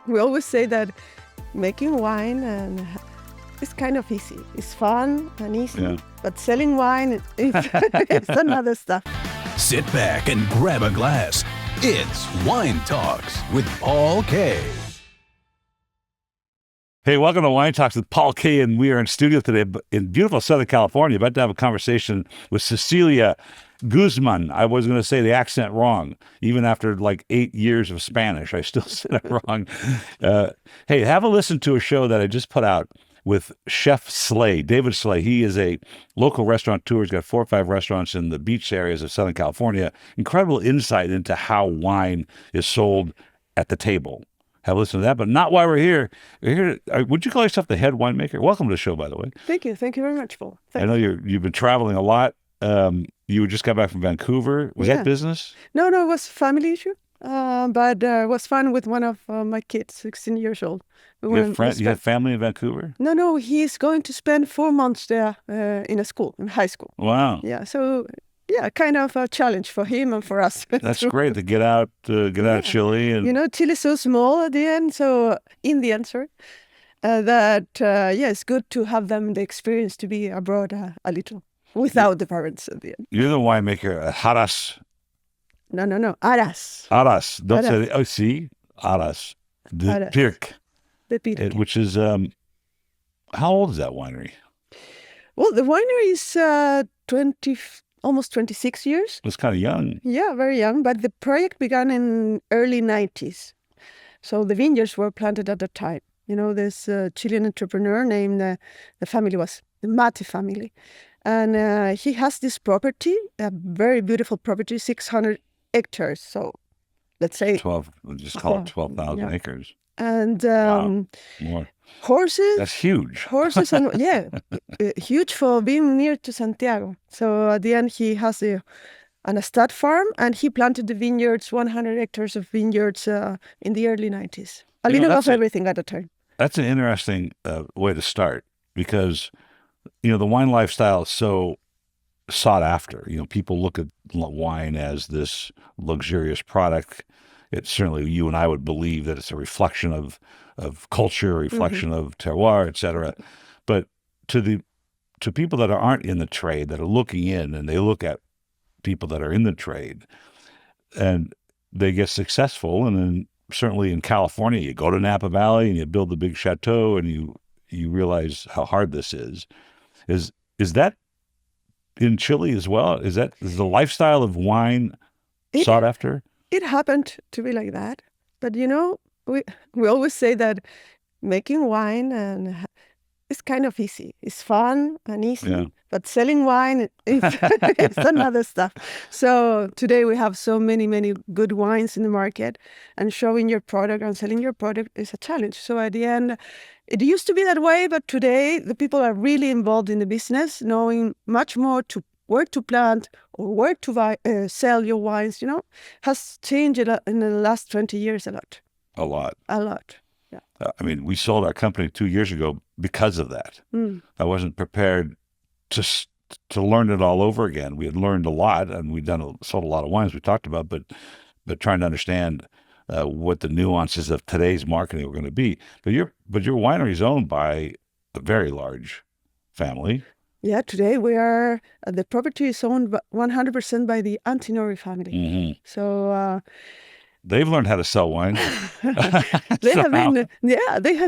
We always say that making wine and it's kind of easy. It's fun and easy, but selling wine, it's another stuff. Sit back and grab a glass. It's Wine Talks with Paul K. Hey, welcome to Wine Talks with Paul K. And we are in studio today in beautiful Southern California, about to have a conversation with Cecilia Guzman. I was going to say the accent wrong. Even after like 8 years of Spanish, I still said it wrong. Hey, have a listen to a show that I just put out with Chef Slay, David Slay. He is a local restaurateur. He's got 4 or 5 restaurants in the beach areas of Southern California. Incredible insight into how wine is sold at the table. Have a listen to that, but not why we're here. We're here. Would you call yourself the head winemaker? Welcome to the show, by the way. Thank you. Thank you very much, Paul. Thanks. I know you've been traveling a lot. You just got back from Vancouver. Was that business? No, it was a family issue. But it was fun with one of my kids, 16 years old. You have family in Vancouver? No, he's going to spend 4 months there in high school. Wow. Yeah, so kind of a challenge for him and for us. That's great to get out of Chile. And Chile's so small in the end, that it's good to have them the experience to be abroad a little without the parents at the end. You're the winemaker at Haras. No, Haras. Haras. Don't say, Haras de Pirque. De Pirque. Which is, how old is that winery? Well, the winery is almost 26 years. It's kind of young. Yeah, very young. But the project began in early 90s. So the vineyards were planted at the time. You know, this Chilean entrepreneur named, the family was the Mate family. And he has this property, a very beautiful property, 600 hectares. So let's say 12, just call it 12,000 acres. And more. Horses. That's huge. Horses, and huge for being near to Santiago. So at the end, he has a stud farm, and he planted the vineyards, 100 hectares of vineyards in the early 90s. A little of everything at the time. That's an interesting way to start, because the wine lifestyle is so sought after. People look at wine as this luxurious product. It's certainly, you and I would believe that it's a reflection of culture, a reflection of terroir, et cetera. But to people that aren't in the trade, that are looking in, and they look at people that are in the trade, and they get successful, and then certainly in California, you go to Napa Valley and you build the big chateau, and you realize how hard this is. Is that in Chile as well? Is the lifestyle of wine sought after? It happened to be like that. But, we always say that making wine and it's kind of easy. It's fun and easy, but selling wine, it's another stuff. So today we have so many, many good wines in the market, and showing your product and selling your product is a challenge. So at the end, it used to be that way, but today the people are really involved in the business, knowing much more to where to plant or where to sell your wines, has changed in the last 20 years a lot. A lot. Yeah. We sold our company 2 years ago because of that. I wasn't prepared to learn it all over again. We had learned a lot, and we'd sold a lot of wines we talked about, but trying to understand what the nuances of today's marketing were going to be. But your winery is owned by a very large family. Yeah, today the property is owned 100% by the Antinori family. Mm-hmm. So they've learned how to sell wine. They have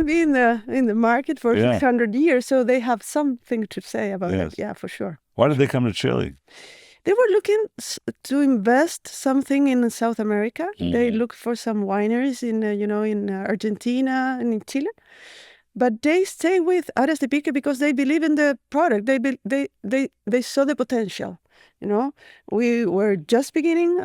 been in the market for 600 years, so they have something to say about it. Yeah, for sure. Why did they come to Chile? They were looking to invest something in South America. Mm-hmm. They looked for some wineries in Argentina and in Chile. But they stay with Haras de Pirque because they believe in the product. They saw the potential. We were just beginning.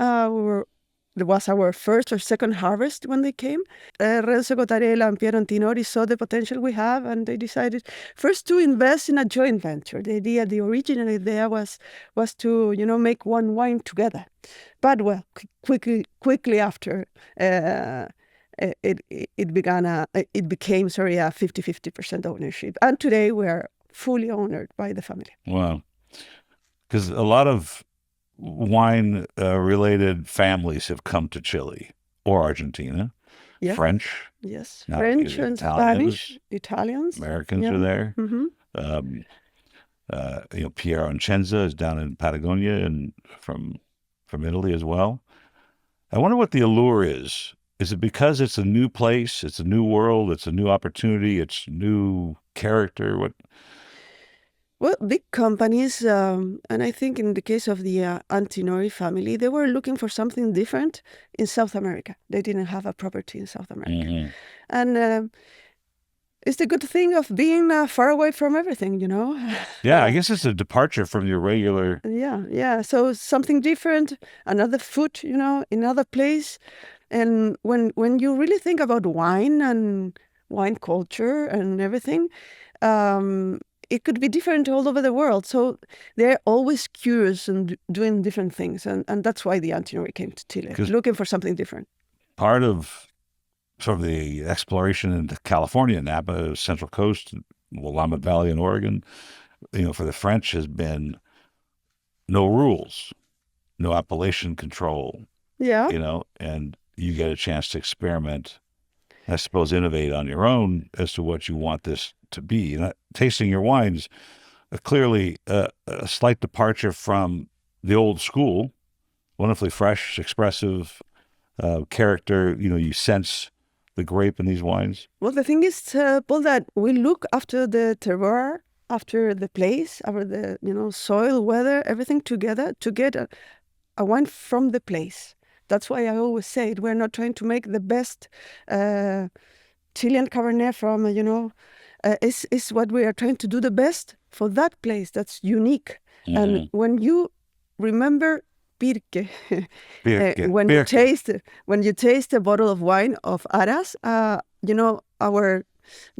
It was our first or second harvest when they came. Renzo Cottarella and Piero Antinori saw the potential we have, and they decided first to invest in a joint venture. The original idea was to make one wine together. But quickly after. It became a 50% ownership, and today we are fully owned by the family. Wow, because a lot of wine related families have come to Chile or Argentina, Yeah. French. Yes. Now, French and Italians. Spanish, Italians. Americans Yeah. are there. Mm-hmm. Piero Incenza is down in Patagonia and from Italy as well. I wonder what the allure is. Is it because it's a new place, it's a new world, it's a new opportunity, it's new character? What? Well, big companies, and I think in the case of the Antinori family, they were looking for something different in South America. They didn't have a property in South America. Mm-hmm. And it's the good thing of being far away from everything, Yeah, I guess it's a departure from your regular. Yeah. So something different, another food, another place. And when you really think about wine and wine culture and everything, it could be different all over the world. So they're always curious and doing different things. And that's why the Antinori came to Chile, looking for something different. Part of sort of the exploration into California, Napa, Central Coast, Willamette Valley in Oregon, for the French has been no rules, no appellation control. Yeah. And you get a chance to experiment, I suppose, innovate on your own as to what you want this to be. And tasting your wines, clearly a slight departure from the old school, wonderfully fresh, expressive character. You sense the grape in these wines. Well, the thing is, Paul, that we look after the terroir, after the place, after the soil, weather, everything together to get a wine from the place. That's why I always say it. We're not trying to make the best Chilean Cabernet from, it's what we are trying to do the best for that place that's unique. Mm-hmm. And when you remember Pirque, when you taste a bottle of wine of Haras, our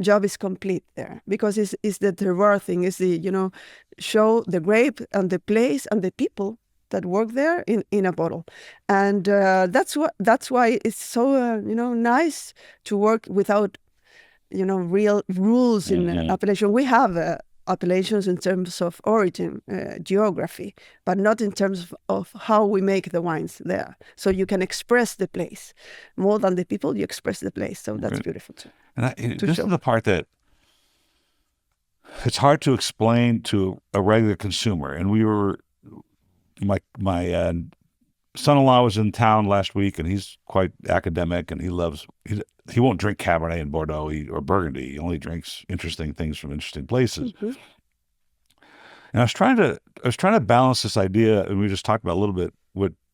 job is complete there, because it's the terroir thing, is the, show the grape and the place and the people that work there in a bottle. And that's why it's so nice to work without real rules in appellation. We have appellations in terms of origin, geography, but not in terms of how we make the wines there. So you can express the place more than the people. You express the place. So that's beautiful too. And this is the part that it's hard to explain to a regular consumer. And we were. My son-in-law was in town last week, and he's quite academic, and he won't drink Cabernet in Bordeaux or Burgundy. He only drinks interesting things from interesting places. Mm-hmm. And I was trying to balance this idea, and we just talked about a little bit.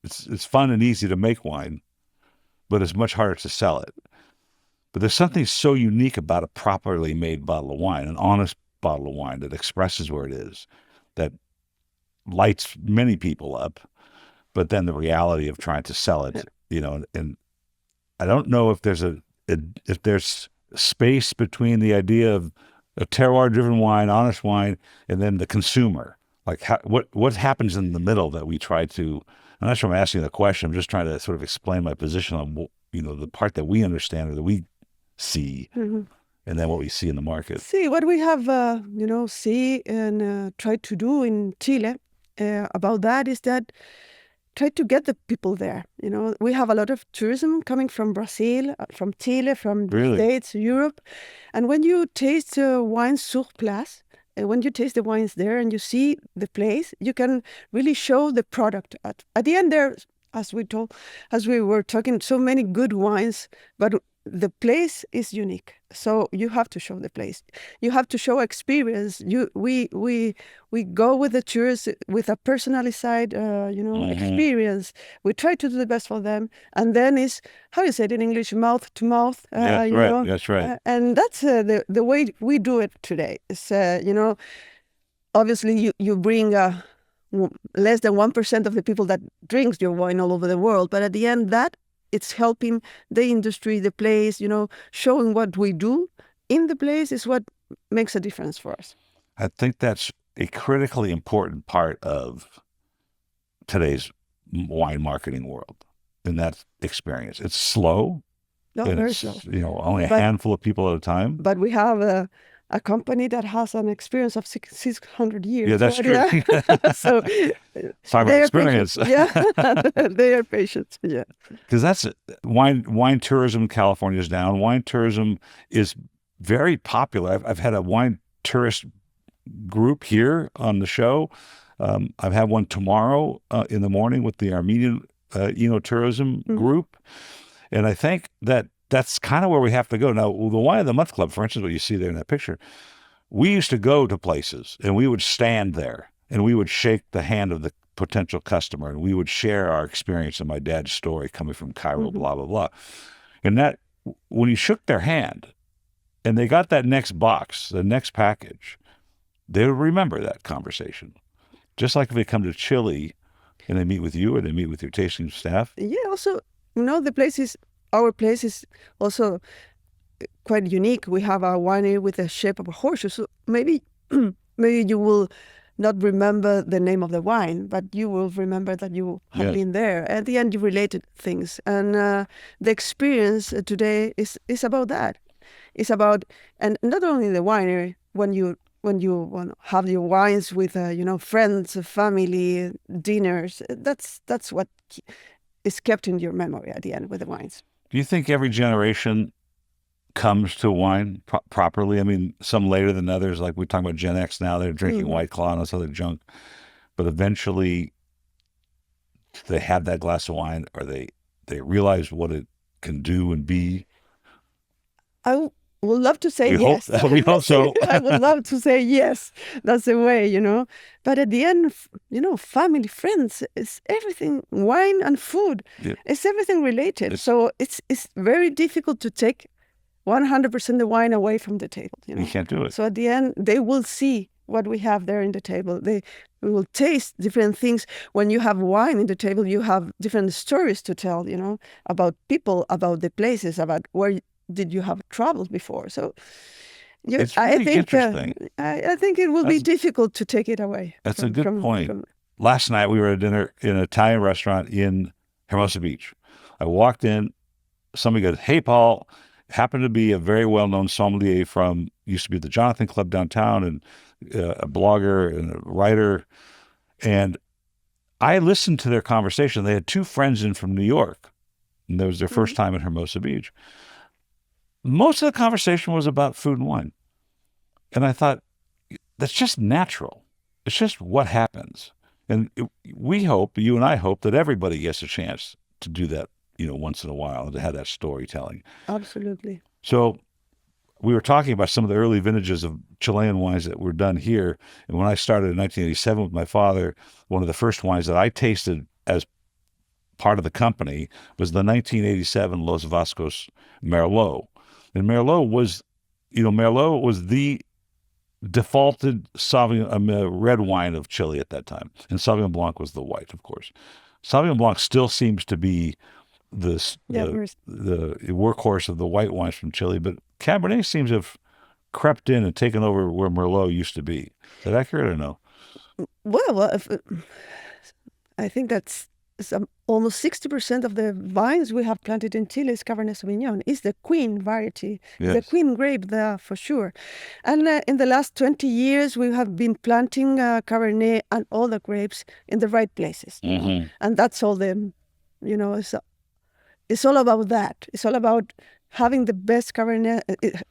It's fun and easy to make wine, but it's much harder to sell it. But there's something so unique about a properly made bottle of wine, an honest bottle of wine that expresses where it is, that lights many people up, but then the reality of trying to sell it, and I don't know if there's space between the idea of a terroir-driven wine, honest wine, and then the consumer. Like what happens in the middle that we try to. I'm not sure I'm asking the question. I'm just trying to sort of explain my position on the part that we understand or that we see. Mm-hmm. And then what we see in the market. See what we have, see and try to do in Chile. About that is that try to get the people there. We have a lot of tourism coming from Brazil, from Chile, from the States, Europe. And when you taste wines sur place, when you taste the wines there and you see the place, you can really show the product. At the end there, as we were talking, so many good wines, but the place is unique. So you have to show the place. You have to show experience. We go with the tourists with a personalized side, experience. We try to do the best for them, and then is how you say it in English, mouth to mouth. That's right. That's right. And that's the way we do it today. It's obviously you bring less than 1% of the people that drinks your wine all over the world, but at the end it's helping the industry, the place, showing what we do in the place is what makes a difference for us. I think that's a critically important part of today's wine marketing world, in that experience. It's slow. No, very slow. Only a handful of people at a time. But we have a company that has an experience of 600 years. Yeah, that's right? true. So Talk about they are experience. patient. Yeah, they are patient. Yeah. Because that's wine tourism in California is down. Wine tourism is very popular. I've had a wine tourist group here on the show. I've had one tomorrow in the morning with the Armenian tourism group. And I think that's kind of where we have to go. Now, the Wine of the Month Club, for instance, what you see there in that picture, we used to go to places and we would stand there and we would shake the hand of the potential customer and we would share our experience and my dad's story coming from Cairo, blah, blah, blah. And that, when you shook their hand and they got that next box, the next package, they would remember that conversation. Just like if they come to Chile and they meet with you or they meet with your tasting staff. Yeah, also, our place is also quite unique. We have a winery with the shape of a horseshoe. So maybe you will not remember the name of the wine, but you will remember that you have been there. At the end, you related things. And the experience today is about that. It's about, and not only the winery, when you want to have your wines with, friends, family, dinners, that's what is kept in your memory at the end with the wines. Do you think every generation comes to wine properly? I mean, some later than others, like we talk about Gen X now, they're drinking White Claw and this other junk. But eventually they have that glass of wine or they realize what it can do and be. I would love to say yes. We hope so. I would love to say yes. That's the way, But at the end, family, friends, it's everything. Wine and food, it's everything related. So it's very difficult to take 100% the wine away from the table. You can't do it. So at the end, they will see what we have there in the table. They will taste different things. When you have wine in the table, you have different stories to tell, about people, about the places, about where did you have traveled before. So it's really interesting. I think it will be difficult to take it away. That's a good point. Last night, we were at dinner in an Italian restaurant in Hermosa Beach. I walked in. Somebody goes, "Hey, Paul," happened to be a very well-known sommelier used to be at the Jonathan Club downtown and a blogger and a writer. And I listened to their conversation. They had two friends in from New York, and that was their first time at Hermosa Beach. Most of the conversation was about food and wine. And I thought, that's just natural. It's just what happens. And you and I hope that everybody gets a chance to do that, once in a while, and to have that storytelling. Absolutely. So we were talking about some of the early vintages of Chilean wines that were done here. And when I started in 1987 with my father, one of the first wines that I tasted as part of the company was the 1987 Los Vascos Merlot. And Merlot was the defaulted red wine of Chile at that time. And Sauvignon Blanc was the white, of course. Sauvignon Blanc still seems to be the workhorse of the white wines from Chile, but Cabernet seems to have crept in and taken over where Merlot used to be. Is that accurate or no? Well, I think that's almost 60% of the vines we have planted in Chile is Cabernet Sauvignon. It's the queen variety, the queen grape there for sure. And in the last 20 years, we have been planting Cabernet and all the grapes in the right places. And that's all it's all about that. It's all about having the best Cabernet.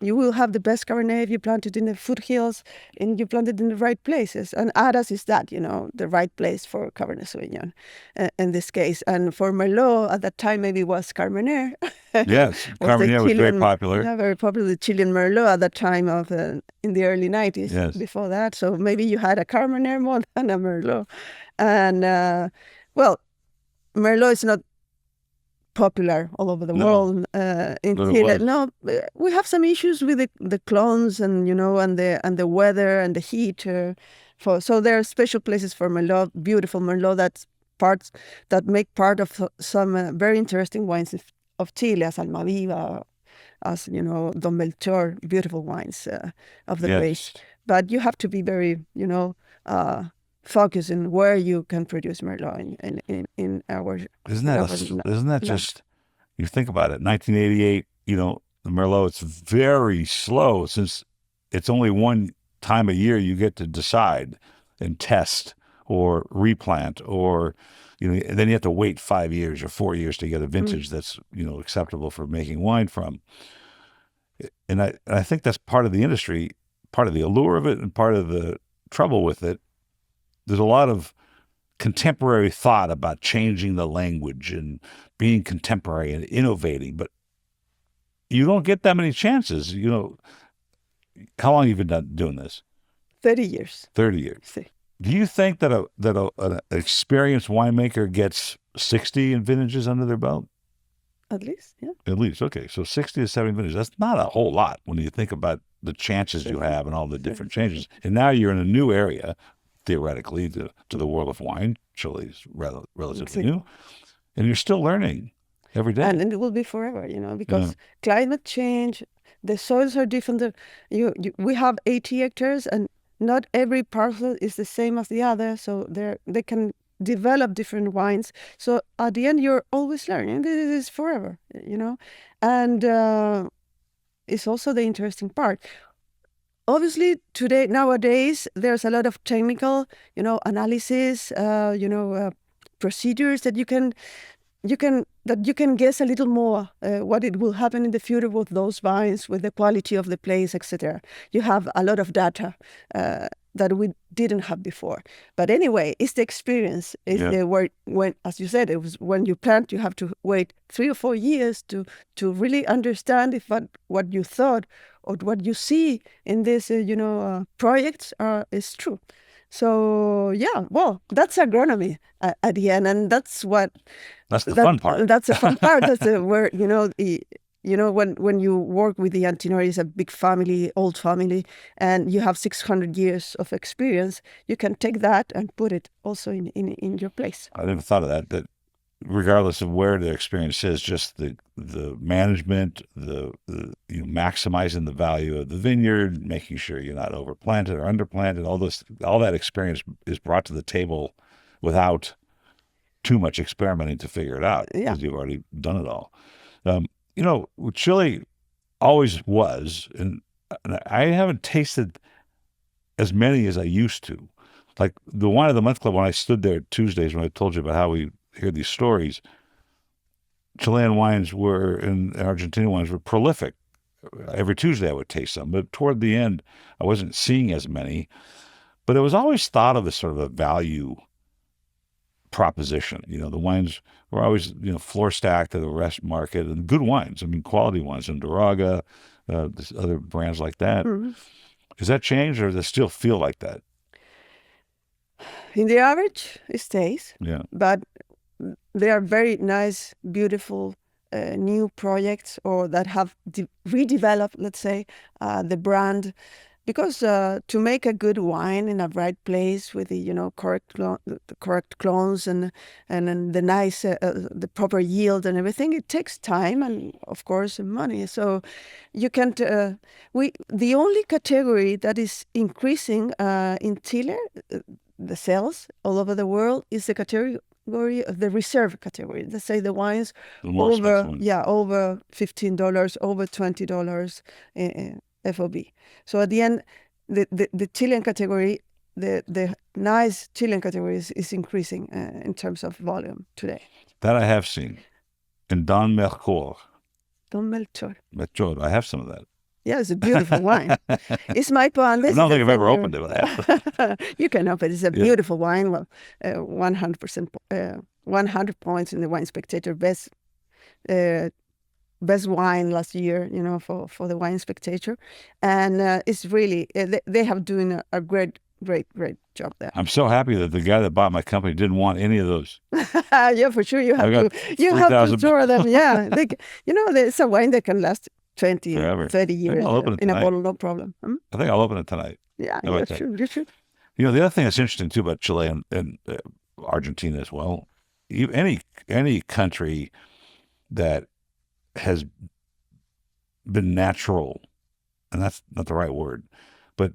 You will have the best Cabernet if you plant it in the foothills and you plant it in the right places. And Haras is that, the right place for Cabernet Sauvignon in this case. And for Merlot, at that time, maybe it was Carmenère. Yes, Carmenère was very popular. Yeah, very popular, the Chilean Merlot at that time in the early 90s, before that. So maybe you had a Carmenère more than a Merlot. And, Merlot is not popular all over the world in Chile. No, we have some issues with the clones and and the weather and the heat. So there are special places for Merlot, beautiful Merlot that make part of some very interesting wines of Chile, as Almaviva, as Don Melchor, beautiful wines of the place. But you have to be very focus in where you can produce Merlot in our. Isn't that just? You think about it. 1988. The Merlot. It's very slow since it's only one time a year you get to decide and test or replant, or and then you have to wait 5 years or 4 years to get a vintage that's acceptable for making wine from. And I think that's part of the industry, part of the allure of it, and part of the trouble with it. There's a lot of contemporary thought about changing the language and being contemporary and innovating, but you don't get that many chances. How long have you been doing this? 30 years. 30 years. See. Do you think that an experienced winemaker gets 60 vintages under their belt? At least, yeah. At least, okay. So 60 to 70 vintages, that's not a whole lot when you think about the chances you have and all the different changes. And now you're in a new area, theoretically, to the world of wine. Chile's relatively new. And you're still learning every day. And it will be forever, because climate change, the soils are different. We have 80 hectares, and not every parcel is the same as the other. So they can develop different wines. So at the end, you're always learning. This is forever, And it's also the interesting part. Obviously, nowadays, there's a lot of technical, analysis, procedures that you can guess a little more what it will happen in the future with those vines, with the quality of the place, etc. You have a lot of data that we didn't have before. But anyway, it's the experience. It's when, as you said, it was when you plant, you have to wait 3 or 4 years to really understand if what you thought or what you see in this, projects is true. So that's agronomy at the end, and that's the fun part. That's the fun part. That's where when you work with the Antinori, it's a big family, old family, and you have 600 years of experience. You can take that and put it also in your place. I never thought of that. That regardless of where the experience is, just the management, the maximizing the value of the vineyard, making sure you're not overplanted or underplanted, all that experience is brought to the table without too much experimenting to figure it out, because you've already done it all. Chile always was, and I haven't tasted as many as I used to. Like the Wine of the Month Club, when I stood there Tuesdays, when I told you about how we hear these stories, Chilean wines and Argentinian wines were prolific. Every Tuesday I would taste some, but toward the end I wasn't seeing as many. But it was always thought of as sort of a value proposition. The wines were always floor stacked to the rest market, and good wines. I mean, quality wines, and Duraga, other brands like that. Mm-hmm. Has that changed, or does it still feel like that? In the average, it stays. Yeah, but they are very nice, beautiful new projects, or that have redeveloped, let's say, the brand. Because to make a good wine in a right place with the correct clones and the nice the proper yield and everything, it takes time and of course money. So you can't. The only category that is increasing in Chile, the sales all over the world, is the category of the reserve category. Let's say the wines over $15, over $20 FOB. So at the end, the Chilean category, the nice Chilean category is increasing in terms of volume today. That I have seen. In Don Melchor. Don Melchor. Melchor. I have some of that. Yeah, it's a beautiful wine. It's my point. I don't think I've ever opened it. You can open it. It's a beautiful wine. Well, 100%, 100 points in the Wine Spectator best wine last year, for the Wine Spectator. And it's really, they have doing a great job there. I'm so happy that the guy that bought my company didn't want any of those. Yeah, for sure. You have to store them. Yeah. It's a wine that can last 20, forever. 30 years in a bottle, no problem. I think I'll open it tonight. Yeah, you should. The other thing that's interesting too about Chile and Argentina as well, any country that has been natural, and that's not the right word, but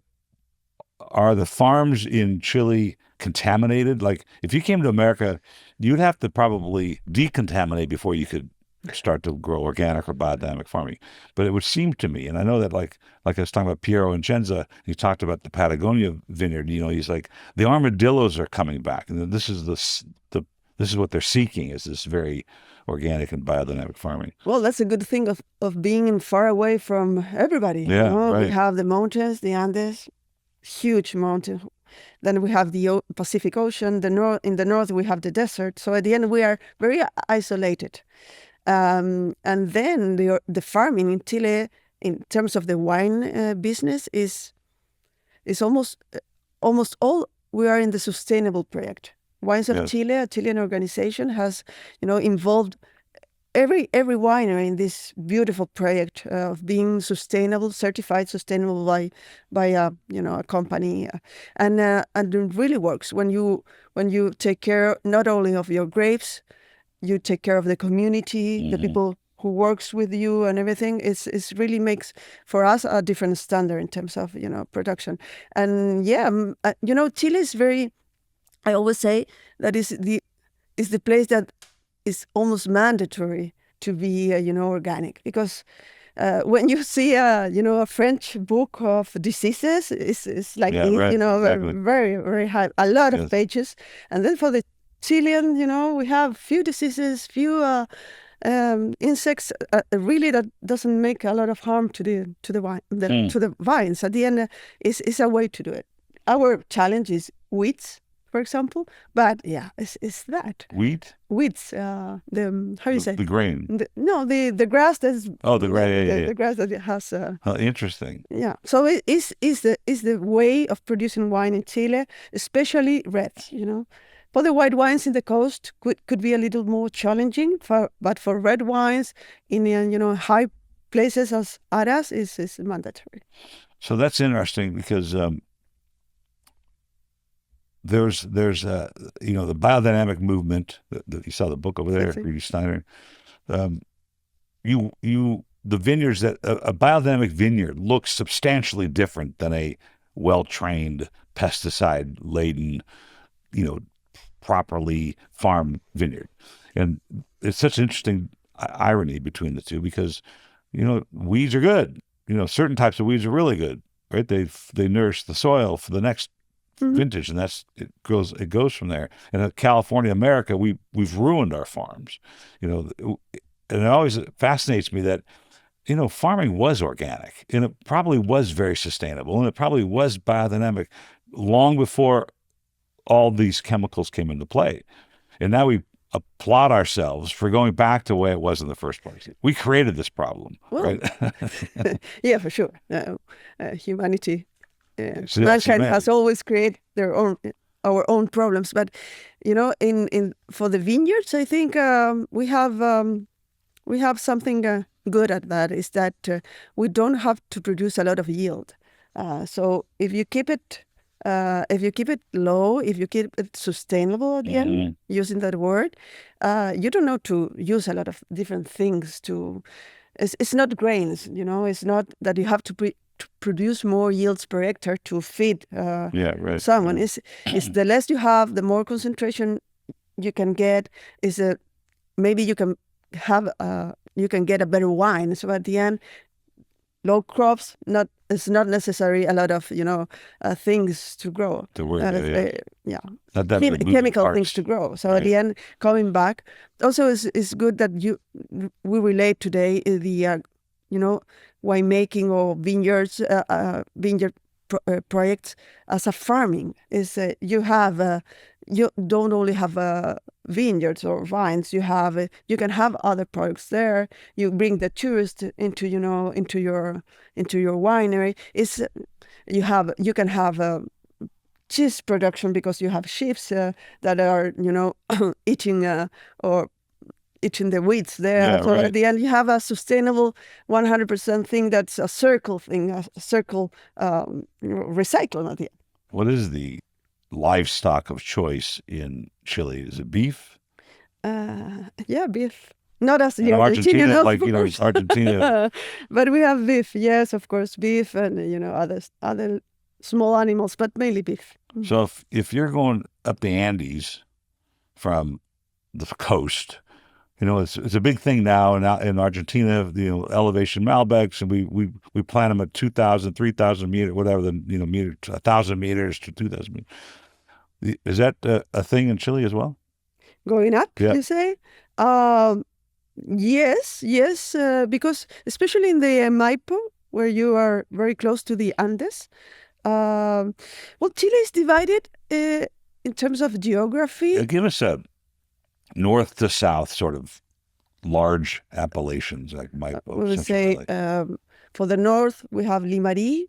are the farms in Chile contaminated? Like if you came to America, you'd have to probably decontaminate before you could start to grow organic or biodynamic farming. But it would seem to me, and I know that like I was talking about Piero Incenza, he talked about the Patagonia vineyard. He's like the armadillos are coming back, and this is this is what they're seeking, is this very organic and biodynamic farming. Well, that's a good thing of being far away from everybody. Yeah, right. We have the mountains, the Andes, huge mountain. Then we have the Pacific Ocean. In the north, we have the desert. So at the end, we are very isolated. And then the farming in Chile, in terms of the wine business, is almost all. We are in the sustainable project. Wines of Chile, a Chilean organization, has involved every winery in this beautiful project of being sustainable, certified sustainable by a company, and it really works when you take care not only of your grapes, you take care of the community, the people who works with you and everything. It's really makes for us a different standard in terms of production. And Chile is very. I always say that is the place that is almost mandatory to be organic, because when you see a French book of diseases, it's like exactly. very very high, a lot of pages, and then for the Chilean, we have few diseases, few insects, really that doesn't make a lot of harm to the wine, to the vines. At the end, is a way to do it. Our challenge is weeds, for example, but it's that weeds. How do you say the grain? The grass that's the grass. The grass that it has. Interesting. Yeah, so it is the way of producing wine in Chile, especially reds. For the white wines in the coast could be a little more challenging, but for red wines in high places as Haras is mandatory. So that's interesting, because there's the biodynamic movement that you saw the book over there, Rudy Steiner. The vineyards that a biodynamic vineyard looks substantially different than a well-trained, pesticide laden, properly farmed vineyard. And it's such an interesting irony between the two, because weeds are good. Certain types of weeds are really good, right? They nourish the soil for the next vintage, and it goes from there. And in California, America, we've ruined our farms, and it always fascinates me that farming was organic, and it probably was very sustainable, and it probably was biodynamic long before all these chemicals came into play. And now we applaud ourselves for going back to the way it was in the first place. We created this problem, right? Yeah, for sure. Humanity. Mankind has always created our own problems, but in for the vineyards, I think we have something good at that, is that we don't have to produce a lot of yield. So if you keep it low, if you keep it sustainable at the end, using that word, you don't know to use a lot of different things to. It's not grains, It's not that you have to produce more yields per hectare to feed someone. It's the less you have, the more concentration you can get. Maybe you can get a better wine. So at the end, low crops, it's not necessary a lot of things to grow. Chemical things to grow. So at the end, coming back, also is good that we relate today the winemaking or vineyards, vineyard projects as a farming. Is you don't only have vineyards or vines. You can have other products there. You bring the tourist into your winery. You can have cheese production because you have sheep that are eating the weeds there. At the end, you have a sustainable 100% thing that's a circle thing, a circle recycling at the end. What is the livestock of choice in Chile? Is it beef? Beef. Not as the Argentina, Argentina. But we have beef, yes, of course, beef and other small animals, but mainly beef. So if you're going up the Andes from the coast, it's a big thing now in Argentina, elevation Malbecs, and we plant them at 2,000, 3,000 meters, whatever meter, 1,000 meters to 2,000 meters. Is that a thing in Chile as well? Going up, Yeah. you say? Yes, because especially in the Maipo, where you are very close to the Andes. Well, Chile is divided in terms of geography. Give us a north to south sort of large appellations like Maipo. We would say for the north we have Limarí,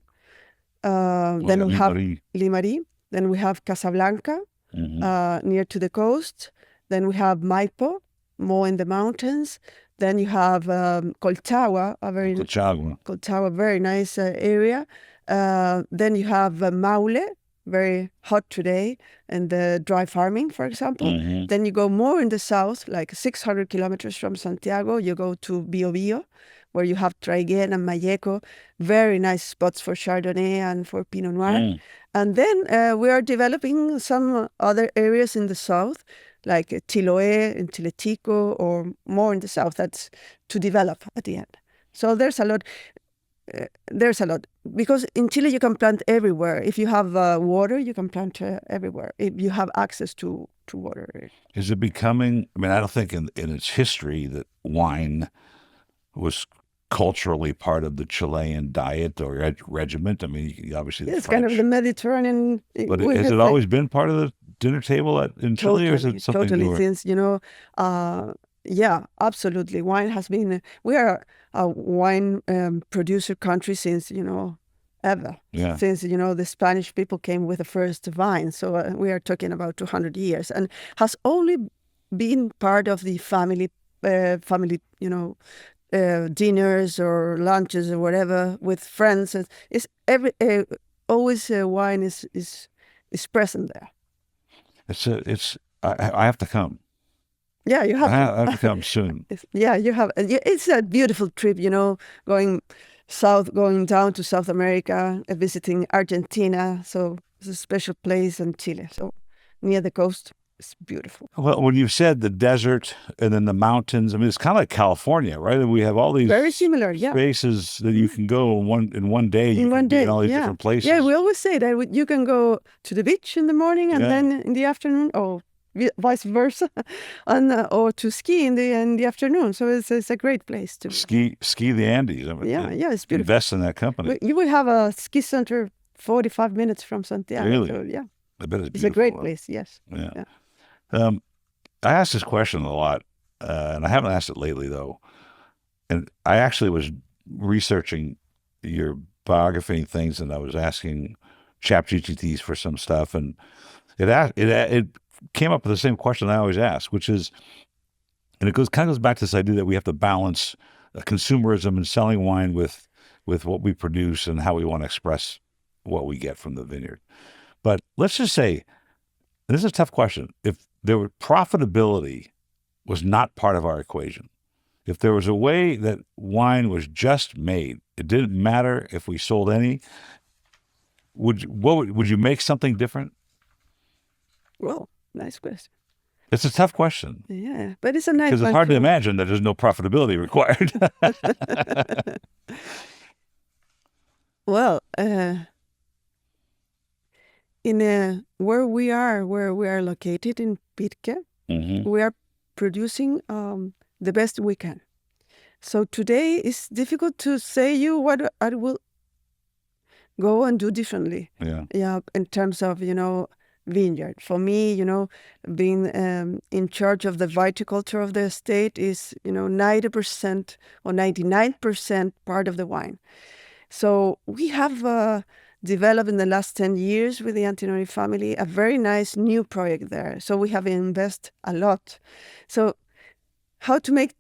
then we have Limarí, then we have Casablanca, near to the coast, then we have Maipo, more in the mountains, then you have Colchagua, Colchagua, very nice area, then you have Maule, very hot today, and the dry farming, for example. Then you go more in the south, like 600 kilometers from Santiago, you go to Biobío, where you have Traiguén and Malleco, very nice spots for Chardonnay and for Pinot Noir. And then we are developing some other areas in the south, like Chiloé and Chiletico, or more in the south, that's to develop at the end. So there's a lot. Because in Chile you can plant everywhere. If you have water, you can plant everywhere. If you have access to water. Is it becoming? I mean, I don't think in its history that wine was culturally part of the Chilean diet or regiment. I mean, obviously it's kind of the Mediterranean. But has it always been part of the dinner table in Chile, or is it something newer? Since yeah, absolutely. Wine has been. We are a wine producer country since ever. Yeah. Since the Spanish people came with the first vine, so we are talking about 200 years, and has only been part of the family dinners or lunches or whatever with friends. It's always wine is present there. I have to come. Yeah, you have to. I have to come soon. Yeah, you have. It's a beautiful trip, going south, going down to South America, visiting Argentina. So it's a special place, in Chile. So near the coast, it's beautiful. Well, when you said the desert and then the mountains, I mean, it's kind of like California, right? And we have all these very similar, spaces that you can go in one day. In one day, in all these different places. Yeah, we always say that you can go to the beach in the morning and then in the afternoon, or vice versa, and or to ski in the afternoon. So it's a great place to ski the Andes. I mean, it's beautiful. Invest in that company. You will have a ski center 45 minutes from Santiago. Really? So, yeah. I bet it's a great place. Yes. Yeah. I ask this question a lot, and I haven't asked it lately though. And I actually was researching your biography and things, and I was asking ChatGPTs for some stuff, and it came up with the same question I always ask, which is, and it kind of goes back to this idea that we have to balance consumerism and selling wine with what we produce and how we want to express what we get from the vineyard. But let's just say, and this is a tough question, if there were profitability was not part of our equation, if there was a way that wine was just made, it didn't matter if we sold any, would you make something different? Well, nice question. It's a tough question. Yeah, but it's a nice one. Because it's hard to imagine that there's no profitability required. Well, in where we are located in Pirque, we are producing the best we can. So today it's difficult to say you what I will go and do differently. Yeah, in terms of vineyard. For me, being in charge of the viticulture of the estate is 90% or 99% part of the wine. So we have developed in the last 10 years with the Antinori family a very nice new project there. So we have invested a lot. So how to make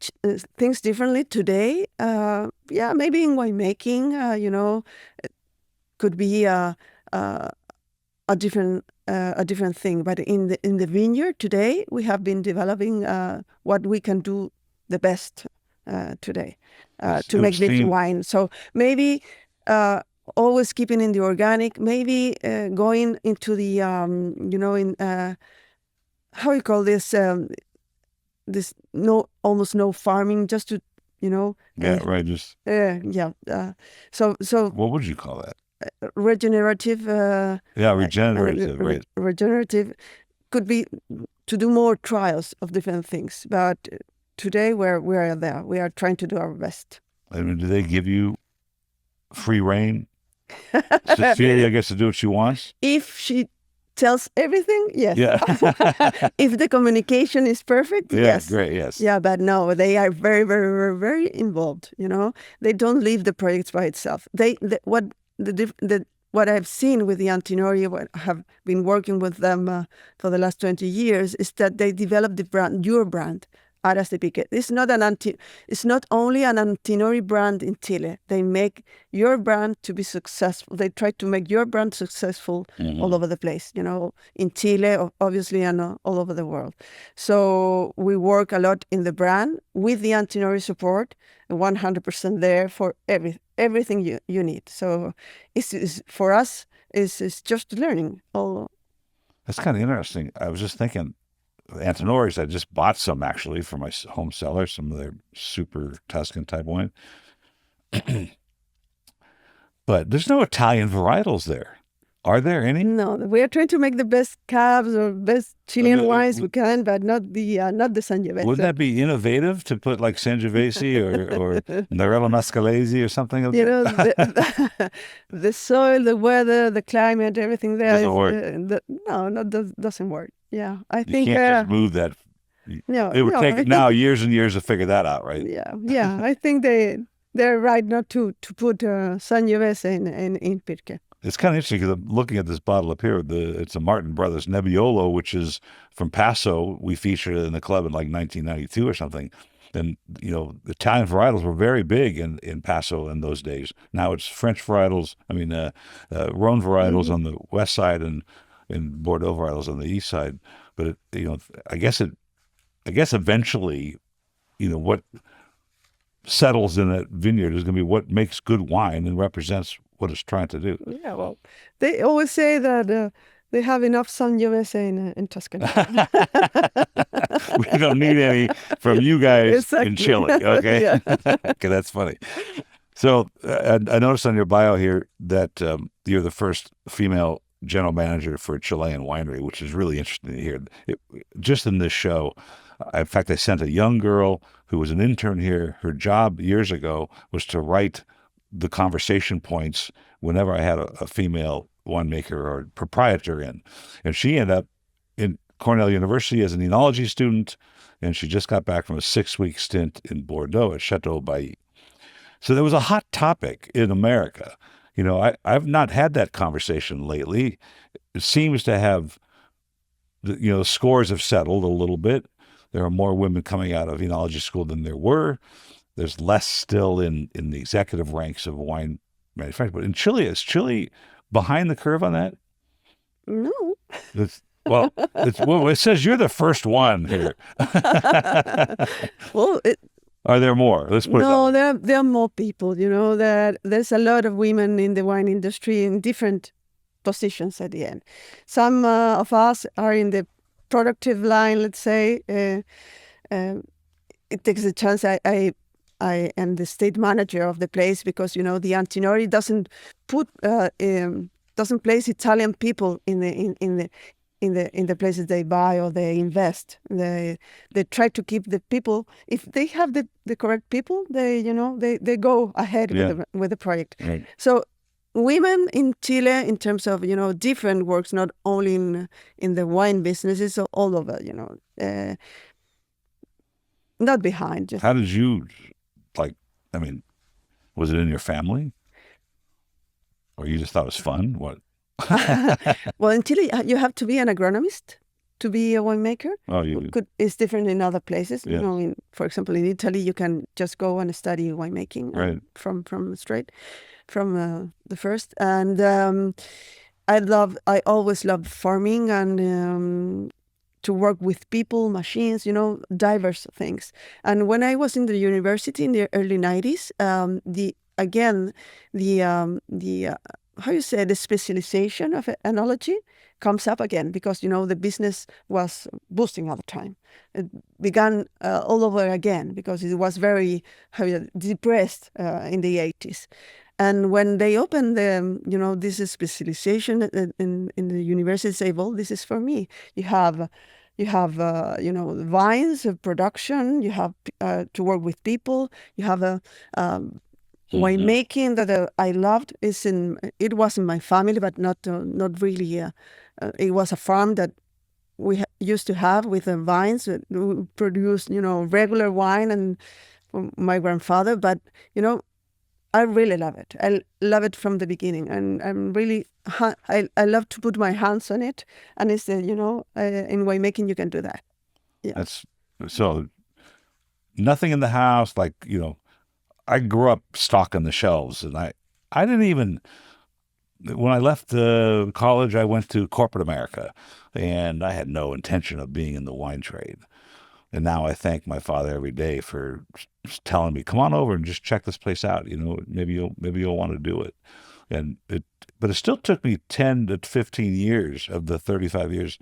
things differently today? Maybe in winemaking, could be a different thing. But in the vineyard today, we have been developing what we can do the best today to make this wine. So maybe always keeping in the organic, maybe going into the, how you call this, this almost no farming, just to right. Just so what would you call that? Regenerative. Regenerative. Right. Regenerative could be to do more trials of different things, but today we are there. We are trying to do our best. I mean, do they give you free reign? Cecilia gets to do what she wants? If she tells everything, yes. Yeah. If the communication is perfect, yes. Great, yes. Yeah, but no, they are very, very, very, very involved. They don't leave the projects by itself. What I've seen with the Antinori, what I have been working with them for the last 20 years, is that they develop the brand, your brand, Haras de Pirque. It's not only an Antinori brand in Chile. They make your brand to be successful. They try to make your brand successful all over the place, in Chile, obviously, and all over the world. So we work a lot in the brand with the Antinori support, 100% there for everything you need. So it's for us, it's just learning. That's kind of interesting. I was just thinking, Antinori's, I just bought some actually for my home cellar, some of their super Tuscan type wine. But there's no Italian varietals there. Are there any? No, we are trying to make the best cabs or best Chilean wines we can, but not the Sangiovese. Wouldn't that be innovative to put like Sangiovese or Narella Mascalese or something? The soil, the weather, the climate, everything there doesn't work. Doesn't work. Yeah, I You think can't just move that. No, it would take now years and years to figure that out, right? Yeah. I think they're right not to put Sangiovese in Pirque. It's kind of interesting because I'm looking at this bottle up here. It's a Martin Brothers Nebbiolo, which is from Paso. We featured it in the club in like 1992 or something. And, the Italian varietals were very big in Paso in those days. Now it's French varietals, Rhone varietals on the west side and Bordeaux varietals on the east side. But, I guess eventually, what settles in that vineyard is going to be what makes good wine and represents what it's trying to do. Yeah, well, they always say that they have enough Sangiovese in Tuscany. We don't need any from you guys exactly. in Chile, okay? Okay, that's funny. So I noticed on your bio here that you're the first female general manager for a Chilean winery, which is really interesting to hear. Just in this show, in fact, I sent a young girl who was an intern here. Her job years ago was to write the conversation points whenever I had a female winemaker or proprietor in. And she ended up in Cornell University as an enology student, and she just got back from a 6-week stint in Bordeaux at Chateau Bailly. So there was a hot topic in America. I've not had that conversation lately. It seems to have, the scores have settled a little bit. There are more women coming out of enology school than there were. There's less still in the executive ranks of wine manufacturers. But in Chile, is Chile behind the curve on that? No. It says you're the first one here. Well, are there more? Let's put no, there are more people. That there's a lot of women in the wine industry in different positions at the end. Some of us are in the productive line, let's say. It takes a chance. I am the state manager of the place because the Antinori doesn't place Italian people in the places they buy or they invest. They try to keep the people. If they have the correct people, they go ahead with the project. Right. So women in Chile, in terms of different works, not only in the wine businesses, all over. Not behind. How did you? Was it in your family? Or you just thought it was fun? What? Well, in Chile, you have to be an agronomist to be a winemaker. Oh, It's different in other places. Yeah. For example, in Italy, you can just go and study winemaking right. from the first. And I always loved farming and to work with people, machines, diverse things. And when I was in the university in the early 90s, the how you say, the specialization of enology comes up again, because the business was boosting all the time. It began all over again because it was very depressed in the 80s. And when they opened this specialization in the university, say, well, this is for me. You have vines, production. You have to work with people. You have a winemaking that I loved. It was in my family, but not really. It was a farm that we used to have with vines that produced regular wine, and my grandfather. But I really love it. I love it from the beginning, and I'm really I love to put my hands on it. And it's in winemaking you can do that. Yeah. That's so. Nothing in the house, like I grew up stocking the shelves, and I didn't even. When I left college, I went to corporate America, and I had no intention of being in the wine trade. And now I thank my father every day for telling me, "Come on over and just check this place out. Maybe you'll want to do it." But it still took me 10 to 15 years of the 35 years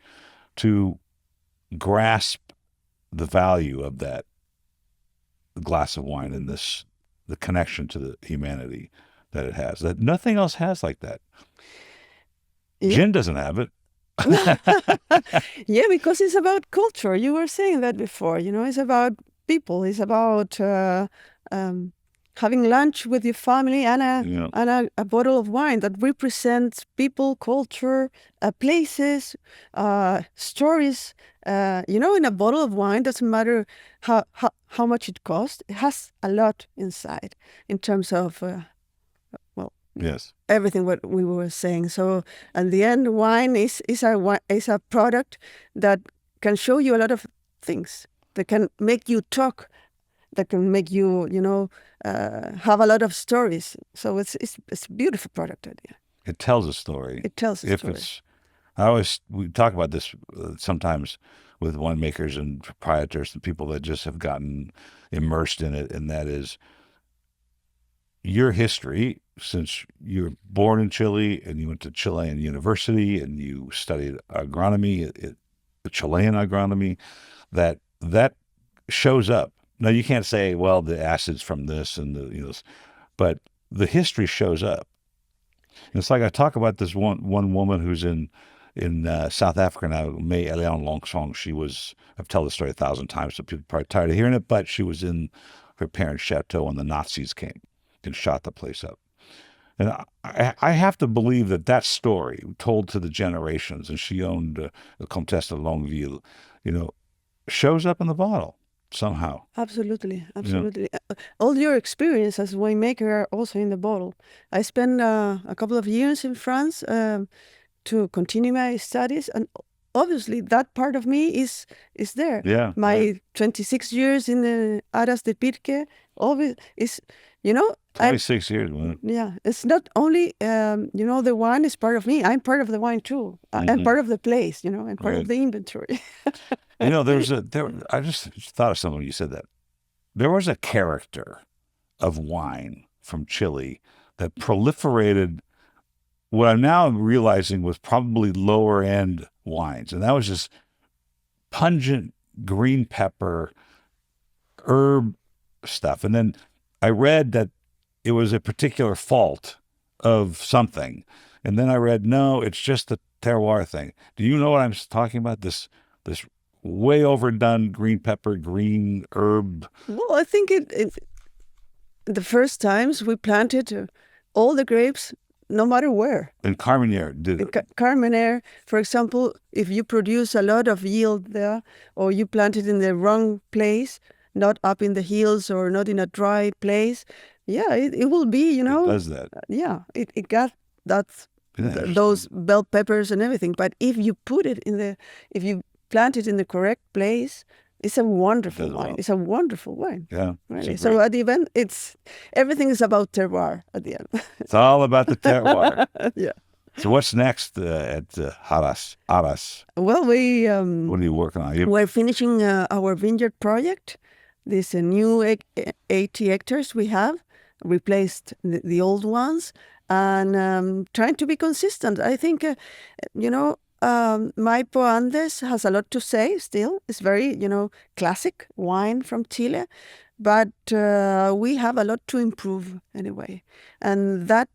to grasp the value of that glass of wine and the connection to the humanity that it has, that nothing else has like that. Yeah. Gin doesn't have it. Yeah, because it's about culture. You were saying that before. It's about people. It's about having lunch with your family and a bottle of wine that represents people, culture, places, stories. In a bottle of wine, doesn't matter how much it costs. It has a lot inside in terms of yes, everything what we were saying. So at the end, wine is a product that can show you a lot of things, that can make you talk, that can make you have a lot of stories. So it's a beautiful product idea. It tells a story. It tells a story. We talk about this sometimes with winemakers and proprietors and people that just have gotten immersed in it, and that is your history. Since you were born in Chile and you went to Chilean University and you studied agronomy, the Chilean agronomy, that shows up. Now you can't say, well, the acids from this and but the history shows up. And it's like I talk about this one woman who's in South Africa now, May Eleon Longsong. I've told the story 1,000 times, so people are probably tired of hearing it, but she was in her parents' chateau when the Nazis came and shot the place up. And I have to believe that story told to the generations, and she owned the Comtesse de Longueville, shows up in the bottle somehow. Absolutely. All your experience as winemaker are also in the bottle. I spent a couple of years in France to continue my studies, and obviously that part of me is there. Yeah. My 26 years in the Haras de Pirque always is, 26 years, man. Yeah, it's not only, the wine is part of me. I'm part of the wine too. I'm part of the place, I'm part of the inventory. I just thought of something when you said that. There was a character of wine from Chile that proliferated what I'm now realizing was probably lower end wines. And that was just pungent green pepper, herb stuff. And then I read that it was a particular fault of something. And then I read, no, it's just the terroir thing. Do you know what I'm talking about? This way overdone green pepper, green herb. Well, I think the first times we planted all the grapes, no matter where. In Carmenere, did it? Carmenere, for example, if you produce a lot of yield there, or you plant it in the wrong place, not up in the hills or not in a dry place, it will be, It does that. It got those bell peppers and everything. But if you if you plant it in the correct place, it's a wonderful wine. Well. It's a wonderful wine. Yeah. Really. So at the end, everything is about terroir at the end. It's all about the terroir. Yeah. So what's next at Haras? Well, what are you working on? We're finishing our vineyard project. This new 80 hectares we have, replaced the old ones. and trying to be consistent. I think, Maipo Andes has a lot to say still. It's very, classic wine from Chile, but we have a lot to improve anyway. And that,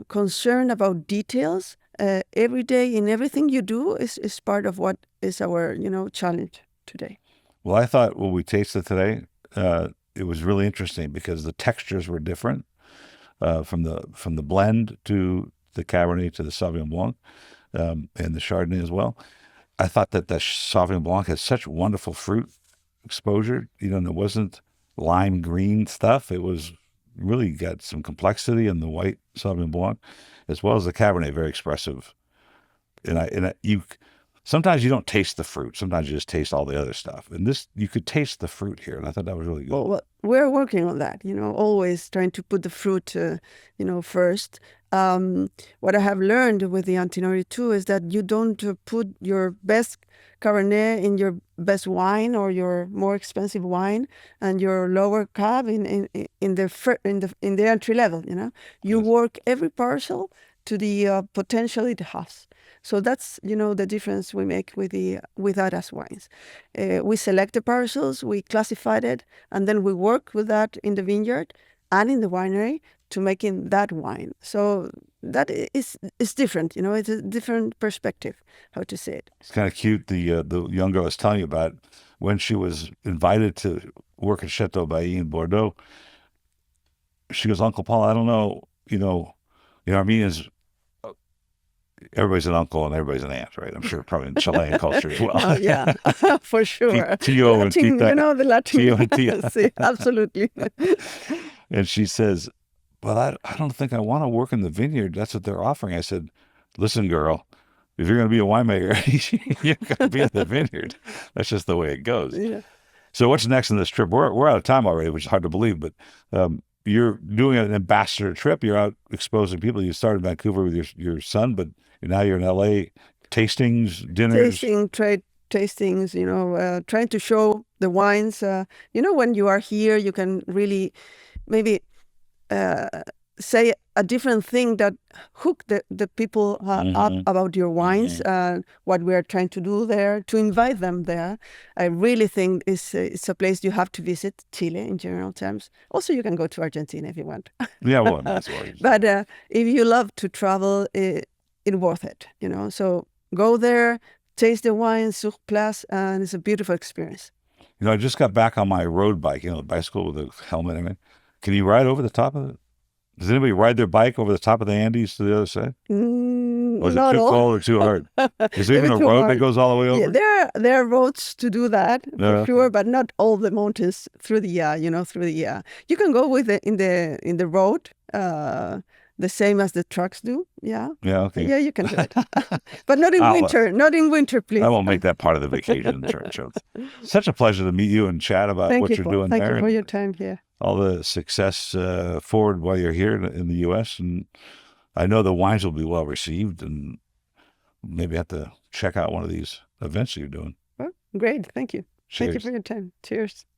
concern about details every day in everything you do is part of what is our, challenge today. Well, I thought when we tasted today, it was really interesting because the textures were different from the blend to the Cabernet to the Sauvignon Blanc and the Chardonnay as well. I thought that the Sauvignon Blanc had such wonderful fruit exposure. And it wasn't lime green stuff. It was really got some complexity in the white Sauvignon Blanc, as well as the Cabernet, very expressive. Sometimes you don't taste the fruit. Sometimes you just taste all the other stuff. And this, you could taste the fruit here, and I thought that was really good. Well, we're working on that, always trying to put the fruit, first. What I have learned with the Antinori too is that you don't put your best Cabernet in your best wine or your more expensive wine, and your lower cab in the entry level. You Yes. work every parcel to the potential it has. So that's the difference we make with Haras wines. We select the parcels, we classify it, and then we work with that in the vineyard and in the winery to making that wine. So that is different. It's a different perspective how to say it. It's kind of cute. The young girl I was telling you about, when she was invited to work at Chateau Bailly in Bordeaux, she goes, "Uncle Paul, I don't know, Armenians, everybody's an uncle and everybody's an aunt, right? I'm sure probably in Chilean culture as well." Yeah, for sure. Tio and Latin, tita. the Latin. Tio and tia. Sí, absolutely. And she says, "Well, I don't think I want to work in the vineyard. That's what they're offering." I said, "Listen, girl, if you're going to be a winemaker, you're going to be in the vineyard. That's just the way it goes." Yeah. So what's next in this trip? We're out of time already, which is hard to believe, but you're doing an ambassador trip. You're out exposing people. You started in Vancouver with your son, but now you're in LA, tastings, dinners. Tastings, trying to show the wines. When you are here, you can really maybe say a different thing that hook the people up about your wines, what we are trying to do there, to invite them there. I really think it's a place you have to visit, Chile in general terms. Also, you can go to Argentina if you want. Yeah, well, that's what it is. But if you love to travel, it's worth it, So go there, taste the wine sur place, and it's a beautiful experience. I just got back on my road bike, the bicycle with a helmet. I mean, can you ride over the top of it? Does anybody ride their bike over the top of the Andes to the other side? Or is it too cold or too hard? Is there even a road that goes all the way over? Yeah, there are roads to do that for sure, but not all the mountains through the You can go in the road, the same as the trucks do. Yeah. Yeah. Okay. Yeah, you can do it, but not in winter. Not in winter, please. I won't make that part of the vacation. Such a pleasure to meet you and chat about what you're doing there. Thank you for your time here. All the success forward while you're here in the U.S. And I know the wines will be well received, and maybe have to check out one of these events you're doing. Well, great. Thank you. Cheers. Thank you for your time. Cheers.